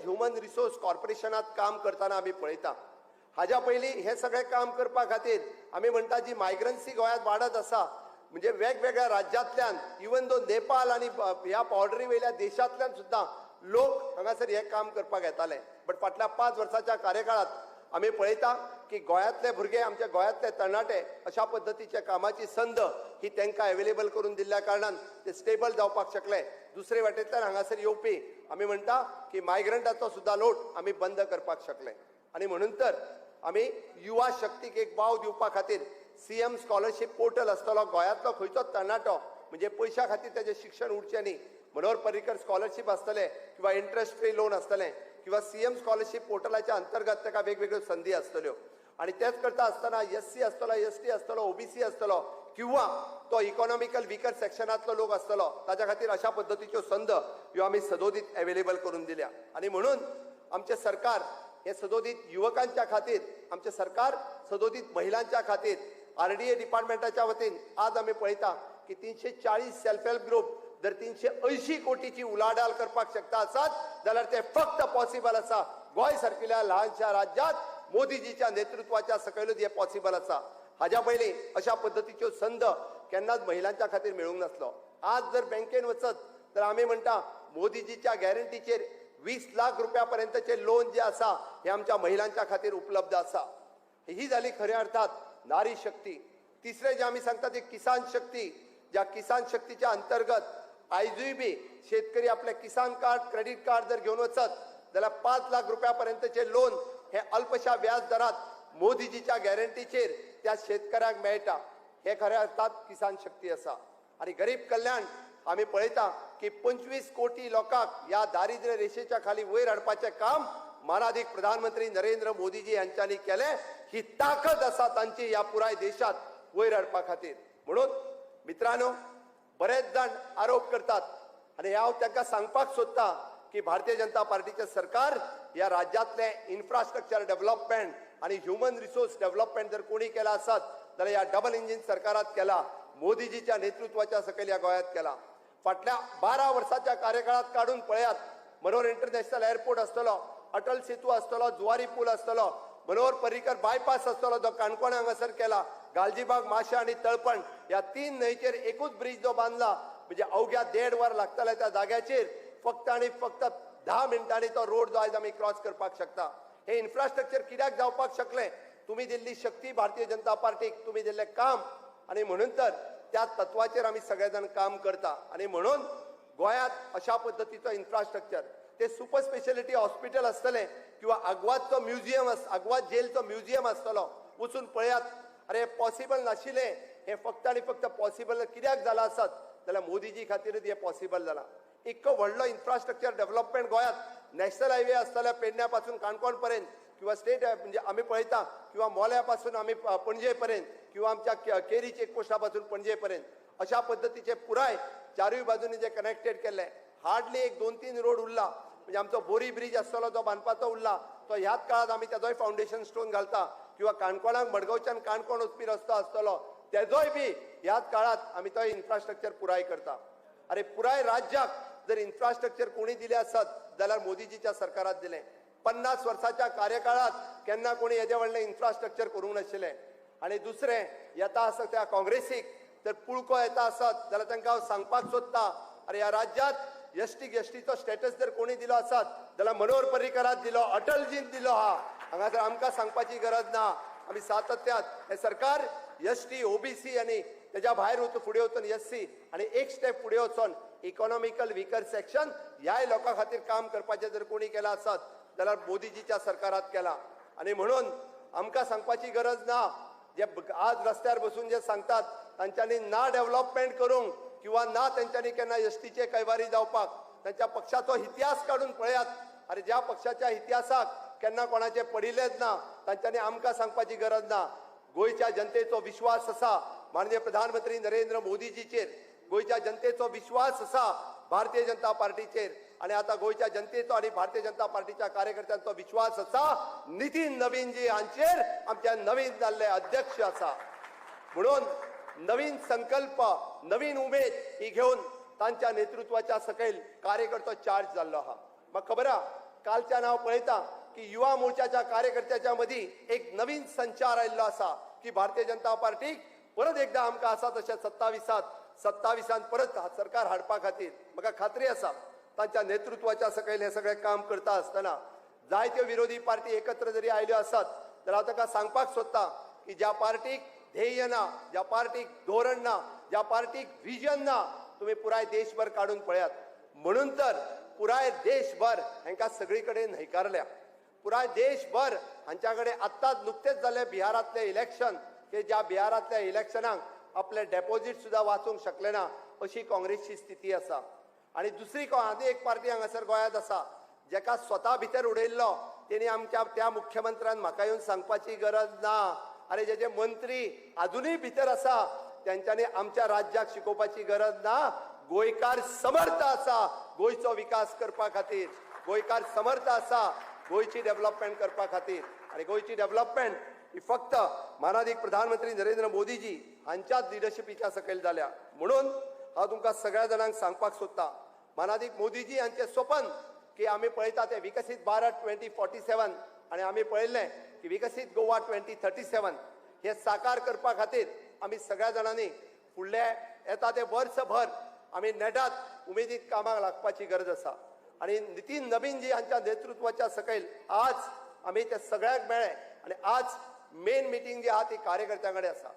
Human resource कॉर्पोरेशनात काम करताना आम्ही पळयता. हाज्या पयलीं हे सगळे काम करपा खातीर आमी म्हणटा जी मायग्रन्सी गोंयांत वाडत आसा, म्हणजे वेगवेगळ्या राज्यांतल्यान इवन दो नेपाळ आनी ह्या बॉर्डरी वयल्या देशांतल्यान सुद्दां लोक हांगासर हे काम करपाक येताले. बट फाटल्या 5 वर्साच्या कार्यकाळात आमी पळयता की गोंयांतले भुरगे, आमचे गोंयांतले तरणाटे अशा पद्दतीच्या कामाची संद ही तांकां अवेलेबल करून दिल्ल्या कारणान ते स्टेबल जावपाक शकले. दुसरे वाटेंतल्यान हांगासर येवपी आमी म्हणटा की मायग्रंटाचो सुद्दां लोट आमी बंद करपाक शकले. आनी म्हणून तर आमी युवा शक्तीक एक वाव दिवपा खातीर सीएम स्कॉलरशीप पोर्टल आसतलो. गोंयांतलो खंयचोच तरणाटो म्हणजे पयशा खातीर तेजें शिक्षण उरचें न्ही, मनोहर पर्रीकर स्कॉलरशीप आसतले किंवा इंटरेस्ट फ्री लोन आसतलें किंवा सीएम स्कॉलरशीप पोर्टलाच्या अंतर्गत ताका वेगवेगळ्यो संदी आसतल्यो. आणि तेच करता आसतना एससी आसतलो, एसटी आसतलो, ओबीसी आसतलो किंवा तो इकॉनॉमिकल विकर सेक्शनांतलो लोक आसतलो, ताच्या खातीर अशा पद्दतीच्यो संद ह्यो आमी सदोदीत अवेलेबल करून दिल्या. आणि म्हणून आमचें सरकार हे सदोदीत युवकांच्या खातीर, आमचें सरकार सदोदीत महिलांच्या खातीर आरडीए डिपार्टमेंटाच्या वतीन आज आमी पळयता की 340 सेल्फ हेल्प ग्रुप जर 380 कोटीची उलाढाल करपाक शकता आसात जाल्यार ते फक्त पॉसिबल आसा गोंय सारकिल्या ल्हानशा राज्यांत मोदीजीच्या नेतृत्वाच्या सकयलूच हे पॉसिबल आसा. हाज्या पयलीं अशा पद्दतीच्यो संद केन्नाच महिलांच्या खातीर मेळूंक नासलो. आज जर बँकेन वचत तर आमी म्हणटा मोदीजीच्या गॅरंटीचेर 20 लाख रुपया पर्यंतचे लोन जे आसा हे आमच्या महिलांच्या खातीर उपलब्ध आसा. ही जाली खऱ्या अर्थात नारी शक्ती. तिसरे जे आमी सांगता ते किसान शक्ती. ज्या किसान शक्तीच्या अंतर्गत आयजूय बी शेतकरी आपले किसान कार्ड, क्रेडिट कार्ड जर घेवन वचत जाल्यार 5 लाख रुपया पर्यंतचे लोन हे अल्पशा व्याज दरात मोदीजीच्या गॅरंटीचेर त्या शेतकऱ्याक मेळटा. हे खऱ्या अर्थात किसान शक्ती आसा. आणि गरीब कल्याण आमी पळयता की 25 कोटी लोकांक ह्या दारिद्र्य रेषेच्या खाली वयर हाडपाचें काम मानाधीक प्रधानमंत्री नरेंद्र मोदीजी यांच्यानी केले. ही ताकद आसा तांची ह्या पुराय देशात वयर हाडपा खातीर. म्हणून मित्रांनो, बरेच जण आरोप करतात आणि हांव तांकां सांगपाक सोदता की भारतीय जनता पार्टीचे सरकार या राज्यातले इन्फ्रास्ट्रक्चर डेव्हलपमेंट आणि ह्युमन रिसोर्स डेव्हलपमेंट जर कोणी केला आसत जाल्यार या डबल इंजिन सरकारात केला, मोदीजीच्या नेतृत्वाच्या सकयल या गोंयांत केला. फाटल्या 12 वर्साच्या कार्यकाळात काढून पळयात, मनोहर इंटरनॅशनल एअरपोर्ट आसतलो, अटल सेतू आसतलो, जुवारी पूल आसतलो, मनोहर पर्रीकर बायपास आसतलो जो काणकोण हांगासर केला, गालजीबाग, माशा आणि तळपण या 3 न्हंयचेर एकूच ब्रिज जो बांदला, म्हणजे अवघ्या 1.5 वर लागतले त्या जाग्याचेर फक्त आणि फक्त 10 मिनटांनी तो रोड जो आयज आमी क्रॉस करपाक शकता. हे इन्फ्रास्ट्रक्चर कित्याक जावपाक शकले? तुम्ही दिल्ली शक्ती भारतीय जनता पार्टीक, तुम्ही दिल्ले काम. आणि म्हणून तर त्या तत्वाचेर आमी सगळे जण काम करता. आणि म्हणून गोंयांत अशा पद्दतीचो इन्फ्रास्ट्रक्चर, ते सुपर स्पेशालिटी हॉस्पिटल आसतले किंवा आग्वादचो म्युझियम, आग्वाद जेलचो म्युझियम आसतलो, वचून पळयात. अरे पॉसिबल नाशिल्ले, हे फक्त आणि फक्त पॉसिबल कित्याक जाला आसत जाल्यार मोदीजी खातीरच हे पॉसिबल जाला. इतको व्हडलो इन्फ्रास्ट्रक्चर डेव्हलपमेंट गोंयांत, नॅशनल हायवे आसतले पेडण्या पासून काणकोण पर्यंत किंवा स्टेट म्हणजे आमी पळयता किंवा मोल्या पासून आमी पणजे पर्यंत किंवा आमच्या केरी चेकपोस्टा पासून पणजे पर्यंत अशा पद्दतीचे पुराय चारूय बाजूनी जे कनेक्टेड केल्ले. हार्डली एक 2-3 रोड उरला, म्हणजे आमचो बोरी ब्रिज आसतलो जो बांदपाचो उरला तो ह्याच काळात आमी तेजोय फाउंडेशन स्टोन घालता. किंवा काणकोणाक मडगांवच्यान काणकोण वचपी रस्तो आसतलो तेजोय बी ह्याच काळात आमी तो इन्फ्रास्ट्रक्चर पुराय करता. अरे पुराय राज्याक जर इन्फ्रास्ट्रक्चर कोणी दिले आसत जाल्यार मोदीजीच्या सरकारात दिले. 50 वर्साच्या कार्यकाळात केन्ना कोणी हेजे व्हडलें इन्फ्रास्ट्रक्चर करूंक नाशिल्लें. आणि दुसरें येता आसत त्या काँग्रेसीक जर पुळको येता आसत जाल्यार तांकां हांव सांगपाक सोदता, अरे ह्या राज्यांत एसटीचो स्टेटस जर कोणी दिलो आसत जाल्यार मनोहर पर्रीकराक दिलो, अटलजीन दिलो. हांगासर आमकां सांगपाची गरज ना. आमी सातत्यान हे सरकार एसटी, ओबीसी आणि त्याच्या भायर फुडें वचून एससी आणि एक स्टेप फुडें वचून इकॉनॉमिकल विकर सेक्शन ह्याय लोकां खातीर काम करपाचें जर कोणी केला आसत जाल्यार मोदीजीच्या सरकारात केला. आणि म्हणून आमकां सांगपाची गरज ना. जे आज रस्त्यार बसून जे सांगतात तांच्यांनी ना डेव्हलपमेंट करूंक किंवा ना तांच्यांनी केन्ना एसटीचे कैवारी जावपाक, तांच्या पक्षाचो इतिहास काढून पळयात. अरे ज्या पक्षाच्या इतिहासाक केन्ना कोणाचे पडिल्लेच ना तांच्यांनी आमकां सांगपाची गरज ना. गोंयच्या जनतेचो विश्वास आसा माननीय प्रधानमंत्री नरेंद्र मोदीजीचेर, गोंयच्या जनतेचो विश्वास आसा भारतीय जनता पार्टीचेर. आणि आता गोंयच्या जनतेचो आणि भारतीय जनता पार्टीच्या कार्यकर्त्यांचो विश्वास आसा नितीन नवीनजी हांचेर, आमच्या नवीन जाल्ले अध्यक्ष आसा. म्हणून नवीन संकल्प, नवीन उमेद ही घेऊन तांच्या नेतृत्वाच्या सकयल कार्यकर्तो चार्ज जाल्लो आहा. म्हाका खबर आहा कालच्या हांव पळयता की युवा मोर्चाच्या कार्यकर्त्याच्या मदीं एक नवीन संचार आयिल्लो आसा की भारतीय जनता पार्टीक परत एकदा आमकां आसा तशें 27 परत सरकार हाडपा खातीर म्हाका खात्री आसा तांच्या नेतृत्वाच्या सकयल हे सगळें काम करता आसतना जायत्यो विरोधी पार्टी एकत्र जरी आयल्यो आसात तर हांव ताका सांगपाक सोदता की ज्या पार्टीक ध्येय ना, ज्या पार्टीक धोरण ना, ज्या पार्टीक विजन ना, तुम्ही पुराय देशभर काढून पळयात. म्हणून तर पुराय देशभर हांकां सगळी कडेन न्हयकारल्या. पुराय देशभर हांच्या कडेन आत्ताच नुकतेच जाल्ले बिहारांतले इलेक्शन की ज्या बिहारांतल्या इलेक्शनाक आपले डेपॉझिट सुद्धा वाचूंक शकले ना अशी काँग्रेसची स्थिती आसा. आणि दुसरी आनी एक पार्टी हांगासर गोंयांत आसा जेका स्वता भितर उडयल्लो तेणी आमच्या त्या मुख्यमंत्र्यान म्हाका येवन सांगपाची गरज ना. अरे जे मंत्री अजूनही भितर आसा त्यांच्यानी आमच्या राज्याक शिकोवपाची गरज ना. गोंयकार समर्थ आसा गोंयचो विकास करपा खातीर, गोंयकार समर्थ आसा गोंयची डेव्हलपमेंट करपा खातीर. आणि गोंयची डेव्हलपमेंट ही फक्त माननीय प्रधानमंत्री नरेंद्र मोदीजी हांच्याच लिडरशिपीच्या सकयल जाल्या. म्हणून हांव तुमकां सगळ्या जाणांक सांगपाक सोदता माननीय मोदीजी हांचें स्वप्न की आमी पळयता ते विकसीत भारत 2047 आणि आमी पळयल्लें की विकसीत गोवा 2037 हे साकार करपा खातीर आमी सगळ्या जाणांनी फुडले येता ते वर्सभर आमी नेटात उमेदीत कामाक लागपाची गरज आसा. आणि नितीन नवीनजी हांच्या नेतृत्वाच्या सकयल आज आमी ते सगळ्यांक मेळ्ळे आणि आज मेन मिटींग जी आहा ती कार्यकर्त्यां कडेन आसा.